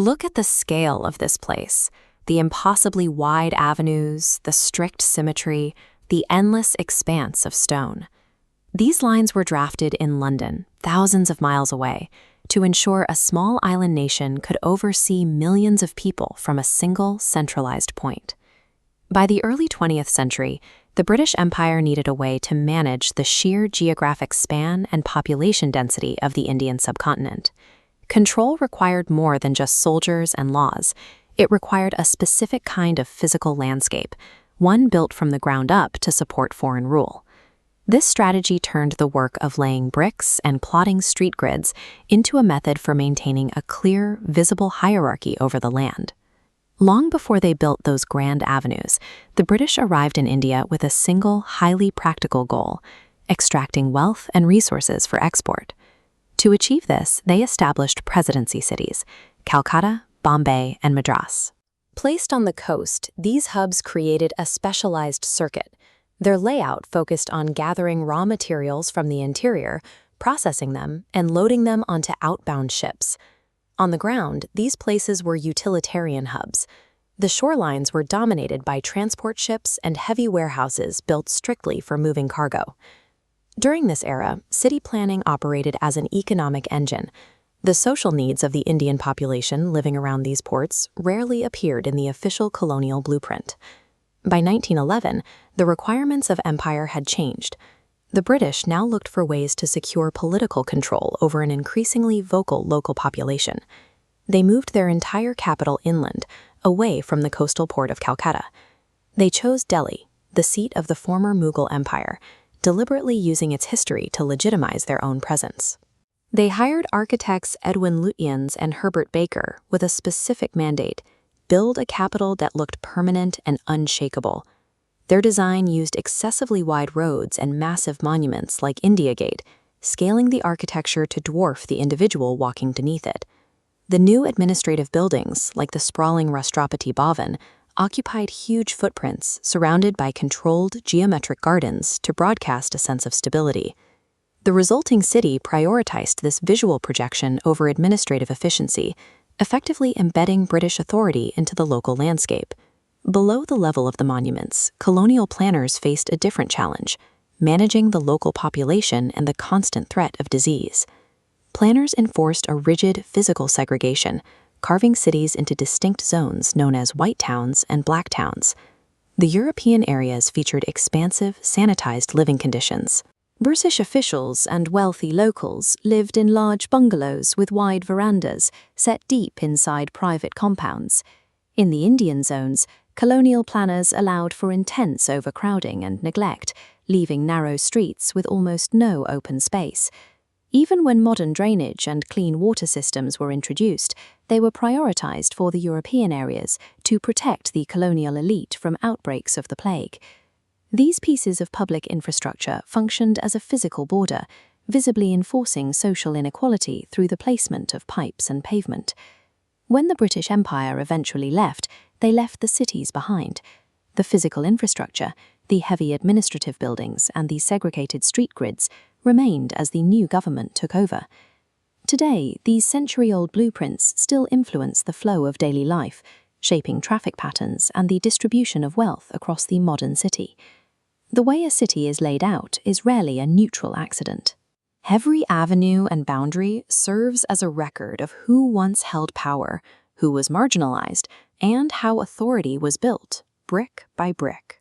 Look at the scale of this place, the impossibly wide avenues, the strict symmetry, the endless expanse of stone. These lines were drafted in London, thousands of miles away, to ensure a small island nation could oversee millions of people from a single centralized point. By the early 20th century, the British Empire needed a way to manage the sheer geographic span and population density of the Indian subcontinent. Control required more than just soldiers and laws. It required a specific kind of physical landscape, one built from the ground up to support foreign rule. This strategy turned the work of laying bricks and plotting street grids into a method for maintaining a clear, visible hierarchy over the land. Long before they built those grand avenues, the British arrived in India with a single, highly practical goal: extracting wealth and resources for export. To achieve this, they established presidency cities: Calcutta, Bombay, and Madras. Placed on the coast, these hubs created a specialized circuit. Their layout focused on gathering raw materials from the interior, processing them, and loading them onto outbound ships. On the ground, these places were utilitarian hubs. The shorelines were dominated by transport ships and heavy warehouses built strictly for moving cargo. During this era, city planning operated as an economic engine. The social needs of the Indian population living around these ports rarely appeared in the official colonial blueprint. By 1911, the requirements of empire had changed. The British now looked for ways to secure political control over an increasingly vocal local population. They moved their entire capital inland, away from the coastal port of Calcutta. They chose Delhi, the seat of the former Mughal Empire, deliberately using its history to legitimize their own presence. They hired architects Edwin Lutyens and Herbert Baker with a specific mandate: build a capital that looked permanent and unshakable. Their design used excessively wide roads and massive monuments like India Gate, scaling the architecture to dwarf the individual walking beneath it. The new administrative buildings, like the sprawling Rashtrapati Bhavan, occupied huge footprints surrounded by controlled geometric gardens to broadcast a sense of stability. The resulting city prioritized this visual projection over administrative efficiency, effectively embedding British authority into the local landscape. Below the level of the monuments, colonial planners faced a different challenge: managing the local population and the constant threat of disease. Planners enforced a rigid physical segregation, carving cities into distinct zones known as white towns and black towns. The European areas featured expansive, sanitized living conditions. British officials and wealthy locals lived in large bungalows with wide verandas, set deep inside private compounds. In the Indian zones, colonial planners allowed for intense overcrowding and neglect, leaving narrow streets with almost no open space. Even when modern drainage and clean water systems were introduced, they were prioritized for the European areas to protect the colonial elite from outbreaks of the plague. These pieces of public infrastructure functioned as a physical border, visibly enforcing social inequality through the placement of pipes and pavement. When the British Empire eventually left, they left the cities behind. The physical infrastructure, the heavy administrative buildings, and the segregated street grids remained as the new government took over. Today, these century-old blueprints still influence the flow of daily life, shaping traffic patterns and the distribution of wealth across the modern city. The way a city is laid out is rarely a neutral accident. Every avenue and boundary serves as a record of who once held power, who was marginalized, and how authority was built, brick by brick.